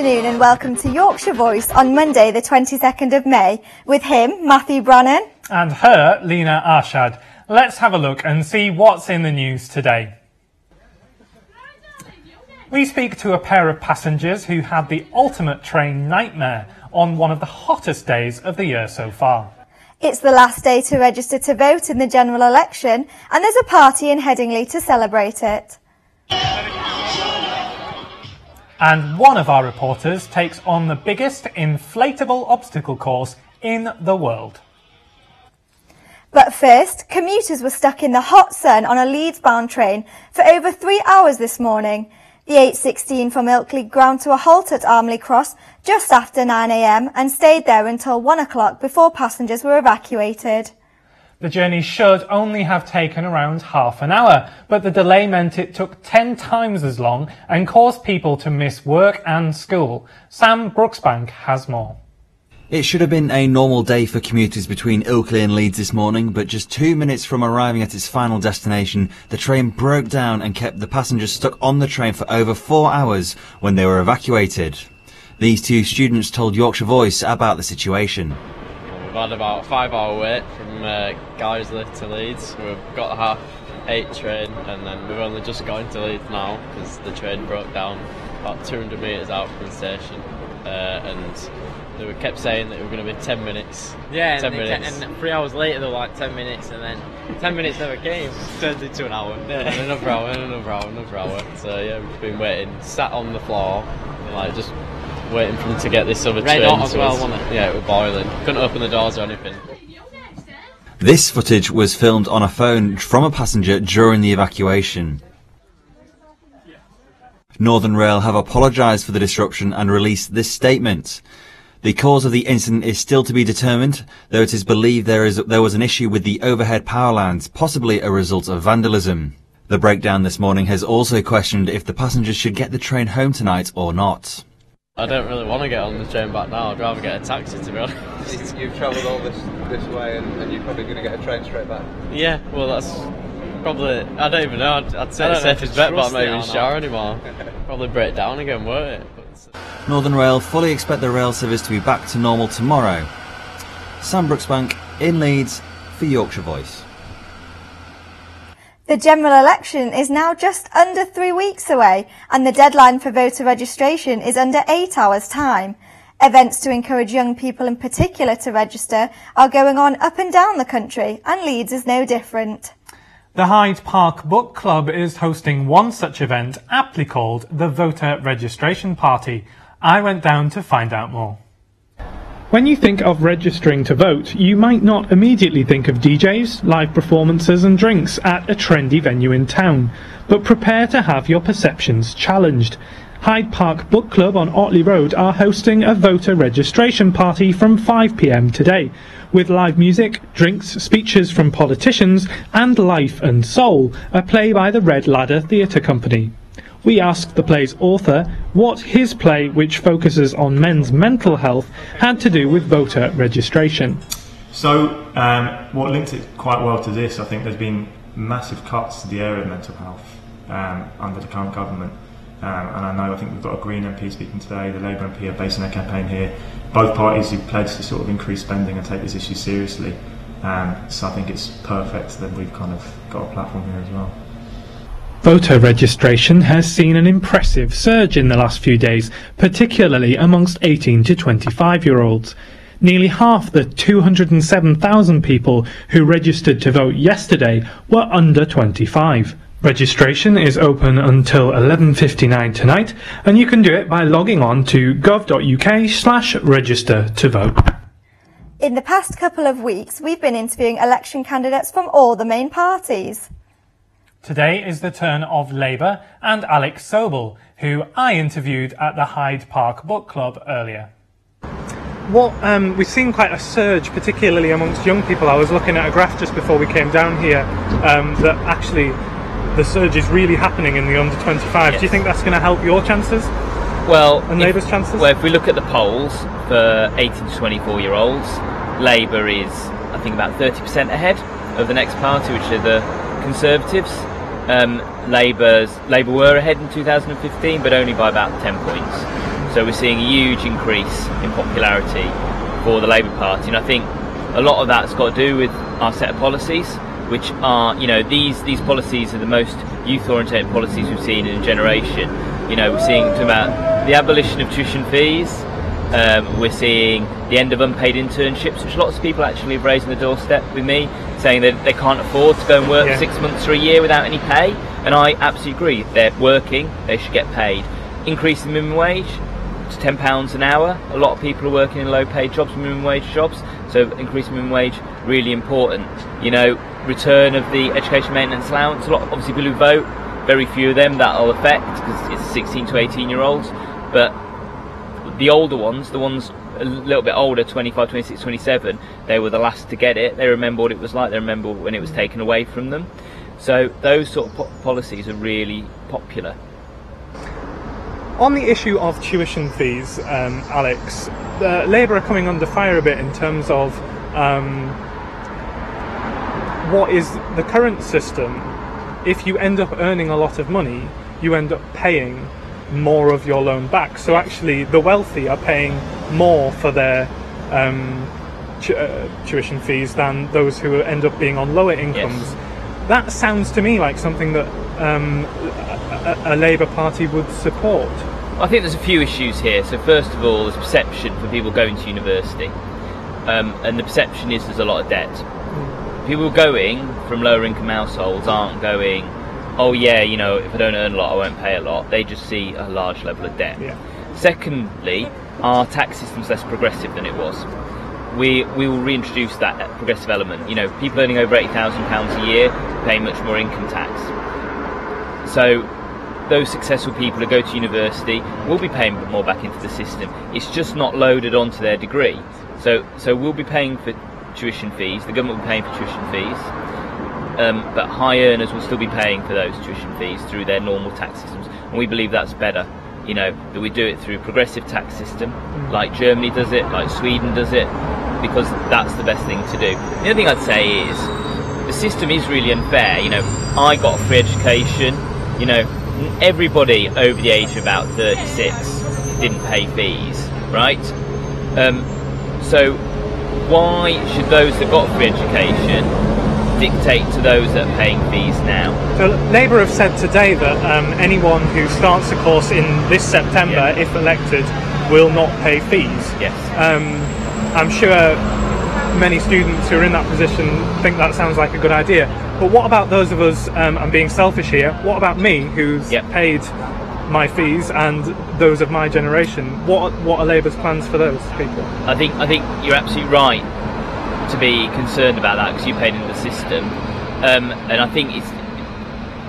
afternoon and welcome to Yorkshire Voice on Monday the 22nd of May with him, Matthew Brannan. And her, Lena Arshad. Let's have a look and see what's in the news today. We speak to a pair of passengers who had the ultimate train nightmare on one of the hottest days of the year so far. It's the last day to register to vote in the general election and there's a party in Headingley to celebrate it. And one of our reporters takes on the biggest inflatable obstacle course in the world. But first, commuters were stuck in the hot sun on a Leeds-bound train for over 3 hours this morning. The 816 from Ilkley ground to a halt at Armley Cross just after 9 a.m. and stayed there until 1 o'clock before passengers were evacuated. The journey should only have taken around half an hour, but the delay meant it took 10 times as long and caused people to miss work and school. Sam Brooksbank has more. It should have been a normal day for commuters between Ilkley and Leeds this morning, but just 2 minutes from arriving at its final destination, the train broke down and kept the passengers stuck on the train for over 4 hours when they were evacuated. These two students told Yorkshire Voice about the situation. We've had about a 5-hour wait from Guiseley to Leeds. We've got a 8:30 train and then we've only just got into Leeds now because the train broke down about 200 metres out from the station and they kept saying that it was going to be 10 minutes. Yeah, 10 minutes. And 3 hours later they were like 10 minutes and then 10 minutes never came. Turned into an hour. Yeah, and another hour, and another hour. So yeah, we've been waiting, sat on the floor, like just waiting for them to get this other train. Red hot as well, wasn't it? Yeah, it was boiling. Couldn't open the doors or anything. This footage was filmed on a phone from a passenger during the evacuation. Northern Rail have apologised for the disruption and released this statement. The cause of the incident is still to be determined, though it is believed there was an issue with the overhead power lines, possibly a result of vandalism. The breakdown this morning has also questioned if the passengers should get the train home tonight or not. I don't really want to get on the train back now. I'd rather get a taxi, to be honest. You've travelled all this way and you're probably going to get a train straight back? Yeah, well that's probably, I don't even know, I'd say the safest bet, but I'm not even sure anymore. Probably break down again, won't it? Northern Rail fully expect the rail service to be back to normal tomorrow. Sam Brooksbank in Leeds for Yorkshire Voice. The general election is now just under 3 weeks away and the deadline for voter registration is under 8 hours' time. Events to encourage young people in particular to register are going on up and down the country and Leeds is no different. The Hyde Park Book Club is hosting one such event, aptly called the Voter Registration Party. I went down to find out more. When you think of registering to vote, you might not immediately think of DJs, live performances and drinks at a trendy venue in town, but prepare to have your perceptions challenged. Hyde Park Book Club on Otley Road are hosting a voter registration party from 5 p.m. today, with live music, drinks, speeches from politicians and Life and Soul, a play by the Red Ladder Theatre Company. We asked the play's author what his play, which focuses on men's mental health, had to do with voter registration. So, what links it quite well to this, I think there's been massive cuts to the area of mental health under the current government. And I think we've got a Green MP speaking today, the Labour MP are basing their campaign here. Both parties who pledged to sort of increase spending and take this issue seriously. So I think it's perfect that we've kind of got a platform here as well. Voter registration has seen an impressive surge in the last few days, particularly amongst 18 to 25-year-olds. Nearly half the 207,000 people who registered to vote yesterday were under 25. Registration is open until 11:59 tonight, and you can do it by logging on to gov.uk/register to vote. In the past couple of weeks, we've been interviewing election candidates from all the main parties. Today is the turn of Labour and Alex Sobel, who I interviewed at the Hyde Park Book Club earlier. We've seen quite a surge, particularly amongst young people. I was looking at a graph just before we came down here that actually the surge is really happening in the under 25. Yes. Do you think that's going to help your chances? Well, and Labour's chances? Well, if we look at the polls for 18 to 24-year-olds, Labour is, I think, about 30% ahead of the next party, which are the Conservatives. Labour were ahead in 2015, but only by about 10 points. So we're seeing a huge increase in popularity for the Labour Party, and I think a lot of that's got to do with our set of policies, which are, these policies are the most youth-oriented policies we've seen in a generation. We're seeing about the abolition of tuition fees. We're seeing the end of unpaid internships, which lots of people actually have raised on the doorstep with me, saying that they can't afford to go and work for 6 months or a year without any pay. And I absolutely agree. If they're working, they should get paid. Increasing the minimum wage to £10 an hour. A lot of people are working in low-paid jobs, minimum wage jobs. So increasing minimum wage, really important. Return of the education maintenance allowance. A lot, obviously, people who vote, very few of them that'll affect, because it's 16 to 18-year-olds. But the older ones, the ones a little bit older, 25, 26, 27, they were the last to get it. They remember what it was like. They remember when it was taken away from them. So those sort of policies are really popular. On the issue of tuition fees, Alex, Labour are coming under fire a bit in terms of what is the current system. If you end up earning a lot of money, you end up paying more of your loan back. So actually the wealthy are paying more for their tuition fees than those who end up being on lower incomes. Yes. That sounds to me like something that a Labour Party would support. I think there's a few issues here. So first of all, there's perception for people going to university, and the perception is there's a lot of debt. People going from lower income households aren't going, oh yeah, if I don't earn a lot, I won't pay a lot. They just see a large level of debt. Yeah. Secondly, our tax system's less progressive than it was. We will reintroduce that progressive element. People earning over £80,000 a year pay much more income tax. So those successful people who go to university will be paying more back into the system. It's just not loaded onto their degree. So we'll be paying for tuition fees. The government will be paying for tuition fees. But high earners will still be paying for those tuition fees through their normal tax systems. And we believe that's better. That we do it through a progressive tax system, like Germany does it, like Sweden does it, because that's the best thing to do. The other thing I'd say is, the system is really unfair. I got a free education. Everybody over the age of about 36 didn't pay fees, right? So why should those that got free education dictate to those that are paying fees now? So Labour have said today that anyone who starts a course in this September, if elected, will not pay fees. Yes. I'm sure many students who are in that position think that sounds like a good idea. But what about those of us, I'm being selfish here, what about me who's paid my fees and those of my generation? What are Labour's plans for those people? I think you're absolutely right to be concerned about that, because you paid into the system, and I think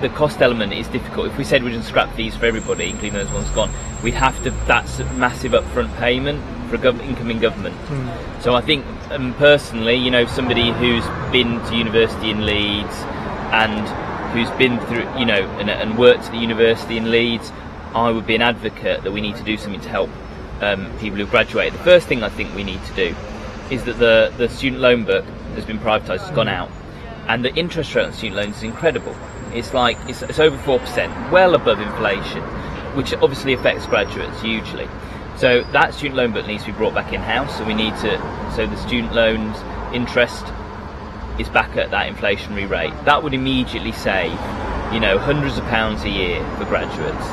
the cost element is difficult. If we said we're going to scrap fees for everybody, including those ones gone, we'd have to. That's a massive upfront payment for incoming government. So I think personally, somebody who's been to university in Leeds and who's been through, and worked at the university in Leeds, I would be an advocate that we need to do something to help people who graduate. The first thing I think we need to do is that the student loan book has been privatised, it's gone out, and the interest rate on student loans is incredible. It's over 4%, well above inflation, which obviously affects graduates hugely. So that student loan book needs to be brought back in-house, so the student loans interest is back at that inflationary rate. That would immediately save, hundreds of pounds a year for graduates.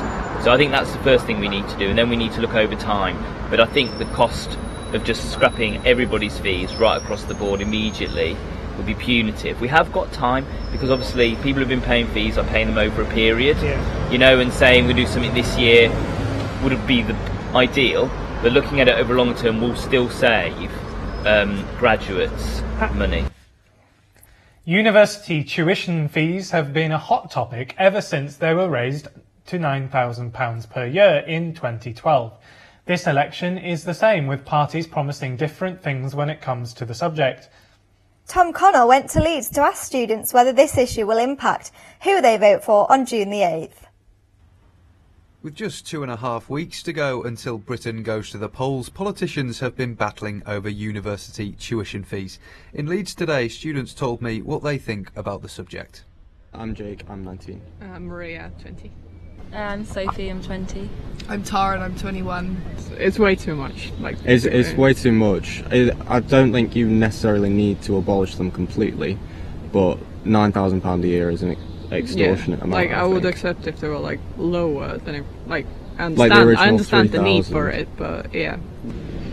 So I think that's the first thing we need to do, and then we need to look over time. But I think the cost of just scrapping everybody's fees right across the board immediately would be punitive. We have got time, because obviously people who've been paying fees are paying them over a period, and saying we do something this year would be the ideal, but looking at it over long term will still save graduates money. University tuition fees have been a hot topic ever since they were raised to £9,000 per year in 2012. This election is the same, with parties promising different things when it comes to the subject. Tom Connell went to Leeds to ask students whether this issue will impact who they vote for on June the 8th. With just 2.5 weeks to go until Britain goes to the polls, politicians have been battling over university tuition fees. In Leeds today, students told me what they think about the subject. I'm Jake, I'm 19. Maria, 20. I'm Sophie, I'm 20. I'm Tara and I'm 21. It's way too much. It's way too much. I don't think you necessarily need to abolish them completely, but £9,000 a year is an extortionate amount. I would accept if they were lower than I understand the need for it, but yeah.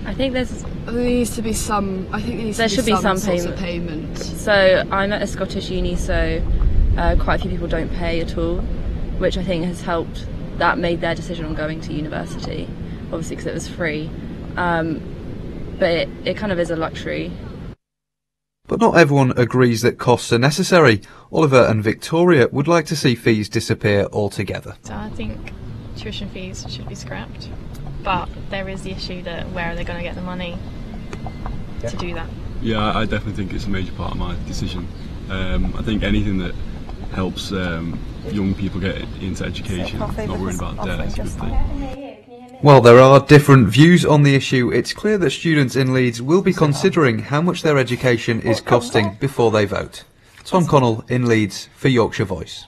I think there needs to be some. I think there should be some sorts of payment. So I'm at a Scottish uni, so quite a few people don't pay at all, which I think has helped. That made their decision on going to university, obviously because it was free. But it kind of is a luxury. But not everyone agrees that costs are necessary. Oliver and Victoria would like to see fees disappear altogether. So I think tuition fees should be scrapped, but there is the issue that where are they going to get the money to do that? Yeah, I definitely think it's a major part of my decision. I think anything that helps young people get into education, not worrying about debt, is a good thing. While there are different views on the issue, it's clear that students in Leeds will be considering how much their education is costing before they vote. Tom Connell in Leeds for Yorkshire Voice.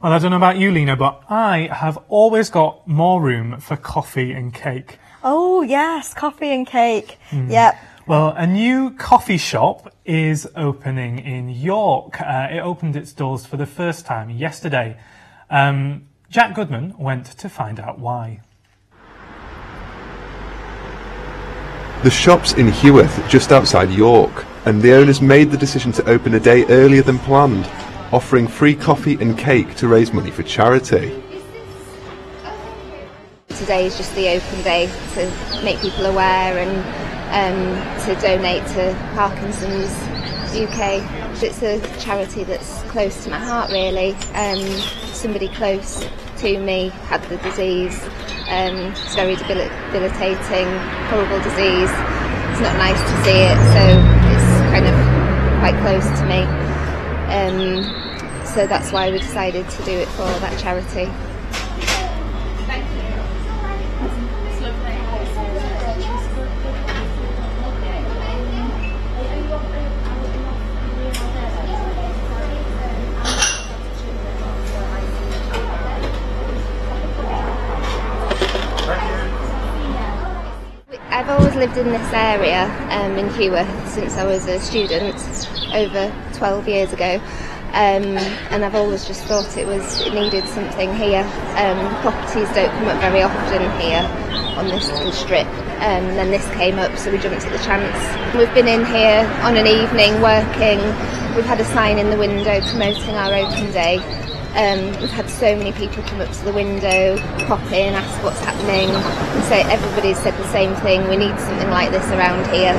Well, I don't know about you, Lena, but I have always got more room for coffee and cake. Oh, yes, coffee and cake. Yep. Well, a new coffee shop is opening in York. It opened its doors for the first time yesterday. Jack Goodman went to find out why. The shop's in Heworth, just outside York, and the owners made the decision to open a day earlier than planned, offering free coffee and cake to raise money for charity. Today is just the open day to make people aware and to donate to Parkinson's UK. It's a charity that's close to my heart, really. Somebody close to me had the disease. It's very debilitating, horrible disease. It's not nice to see it, so it's kind of quite close to me. So that's why we decided to do it for that charity. I've always lived in this area in Heworth since I was a student over 12 years ago, and I've always just thought it needed something here. Properties don't come up very often here on this little strip, and then this came up, so we jumped at the chance. We've been in here on an evening working. We've had a sign in the window promoting our open day. We've had so many people come up to the window, pop in, ask what's happening, and so everybody's said the same thing: we need something like this around here.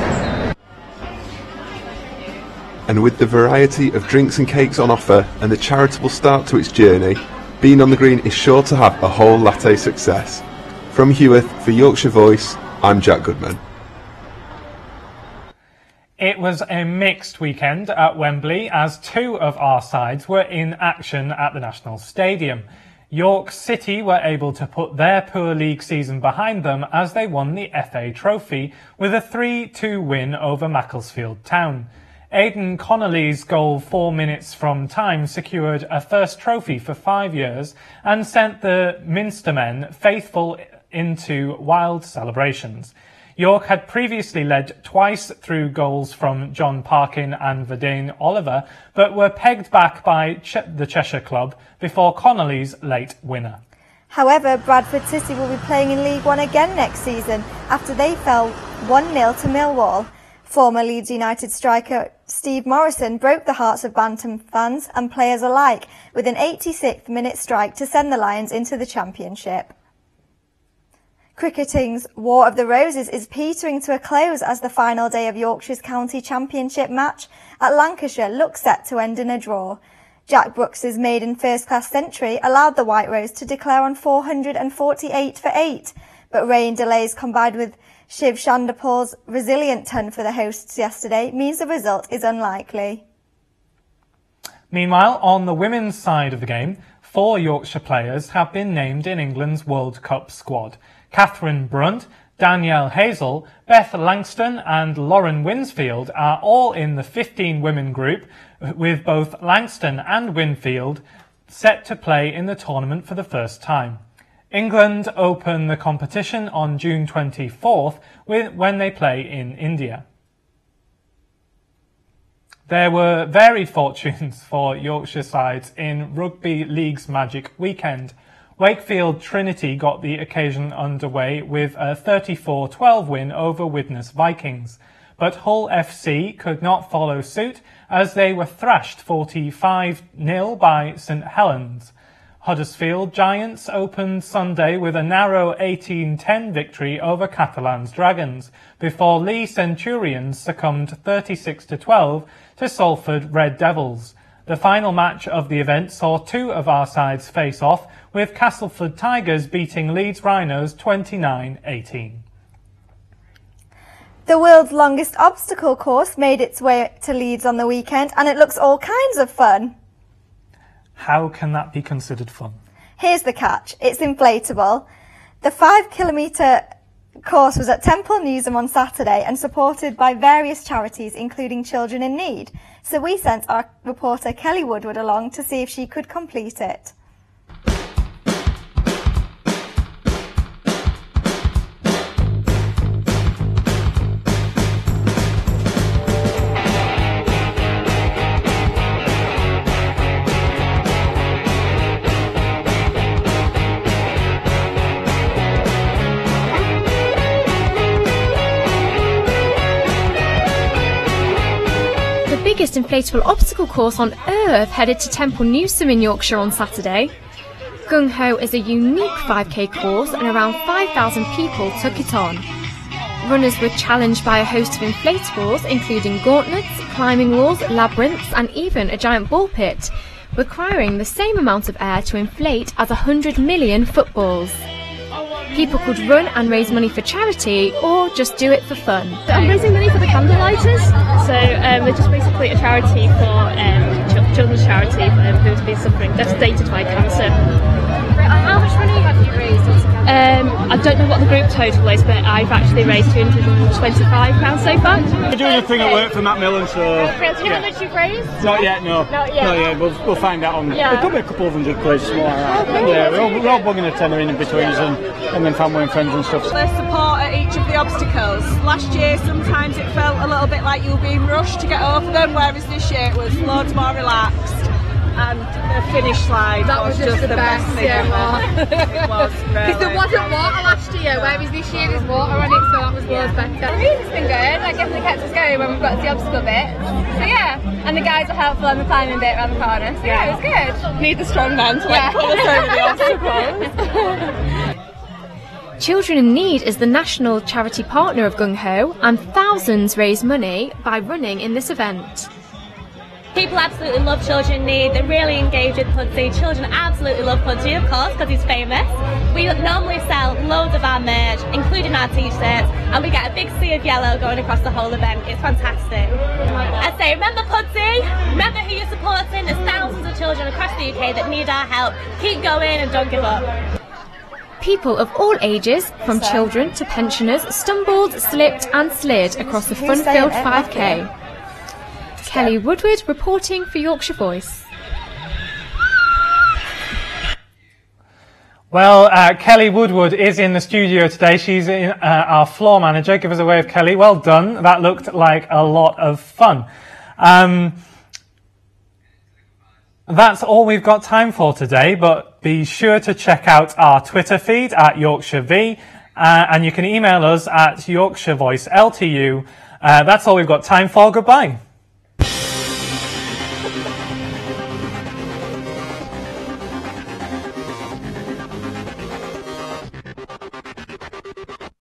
And with the variety of drinks and cakes on offer and the charitable start to its journey, Bean on the Green is sure to have a whole latte success. From Heworth for Yorkshire Voice, I'm Jack Goodman. It was a mixed weekend at Wembley as two of our sides were in action at the National Stadium. York City were able to put their poor league season behind them as they won the FA Trophy with a 3-2 win over Macclesfield Town. Aidan Connolly's goal 4 minutes from time secured a first trophy for 5 years and sent the Minster men faithful into wild celebrations. York had previously led twice through goals from John Parkin and Verdane Oliver, but were pegged back by the Cheshire club before Connolly's late winner. However, Bradford City will be playing in League One again next season after they fell 1-0 to Millwall. Former Leeds United striker Steve Morrison broke the hearts of Bantam fans and players alike with an 86th minute strike to send the Lions into the Championship. Cricketing's War of the Roses is petering to a close as the final day of Yorkshire's County Championship match at Lancashire looks set to end in a draw. Jack Brooks's maiden first-class century allowed the White Rose to declare on 448 for 8, but rain delays combined with Shiv Chandapur's resilient ton for the hosts yesterday means the result is unlikely. Meanwhile, on the women's side of the game, 4 Yorkshire players have been named in England's World Cup squad. Catherine Brunt, Danielle Hazel, Beth Langston and Lauren Winsfield are all in the 15 women group, with both Langston and Winfield set to play in the tournament for the first time. England open the competition on June 24th when they play in India. There were varied fortunes for Yorkshire sides in Rugby League's Magic Weekend. Wakefield Trinity got the occasion underway with a 34-12 win over Widnes Vikings, but Hull FC could not follow suit as they were thrashed 45-0 by St Helens. Huddersfield Giants opened Sunday with a narrow 18-10 victory over Catalan's Dragons, before Lee Centurions succumbed 36-12 to Salford Red Devils. The final match of the event saw two of our sides face off, with Castleford Tigers beating Leeds Rhinos 29-18. The world's longest obstacle course made its way to Leeds on the weekend, and it looks all kinds of fun. How can that be considered fun? Here's the catch. It's inflatable. The 5-kilometre course was at Temple Newsham on Saturday and supported by various charities, including Children in Need. So we sent our reporter Kelly Woodward along to see if she could complete it. The biggest inflatable obstacle course on earth headed to Temple Newsham in Yorkshire on Saturday. Gung Ho is a unique 5k course and around 5,000 people took it on. Runners were challenged by a host of inflatables including gauntlets, climbing walls, labyrinths and even a giant ball pit, requiring the same amount of air to inflate as 100 million footballs. People could run and raise money for charity or just do it for fun. I'm raising money for the candlelighters. So they're just basically a charity for children's charity who's been suffering, devastated by cancer. How much money have you raised? I don't know what the group total is, but I've actually raised £225 so far. We're doing a thing at work for Matt Millen, so... Do you know how much you've raised? Not yet, no. Not yet? Not yet, we'll find out on... Yeah. It could be a couple of hundred quid, something like that. Okay. Yeah, we're all bugging a tenner in between us and then family and friends and stuff. The support at each of the obstacles. Last year sometimes it felt a little bit like you were being rushed to get over them, whereas this year it was loads more relaxed. And the finish slide was just the best thing ever. It was really. Because there wasn't water last year, whereas this year there's water on it, so that was loads better. The music's been good, like definitely kept us going when we've got to the obstacle bit. So yeah, and the guys were helpful on the climbing bit around the corner, so yeah, it was good. Need the strong man to pull us over the obstacles. Children in Need is the national charity partner of Gung Ho, and thousands raise money by running in this event. People absolutely love Children in Need, they really engage with Pudsey. Children absolutely love Pudsey, of course, because he's famous. We normally sell loads of our merch, including our t-shirts, and we get a big sea of yellow going across the whole event. It's fantastic. I say, remember Pudsey, remember who you're supporting. There's thousands of children across the UK that need our help. Keep going and don't give up. People of all ages, from children to pensioners, stumbled, slipped and slid across the fun-filled 5k. Kelly Woodward reporting for Yorkshire Voice. Well, Kelly Woodward is in the studio today. She's our floor manager. Give us a wave, Kelly. Well done. That looked like a lot of fun. That's all we've got time for today, but be sure to check out our Twitter feed at Yorkshire V, and you can email us at Yorkshire Voice LTU. That's all we've got time for. Goodbye.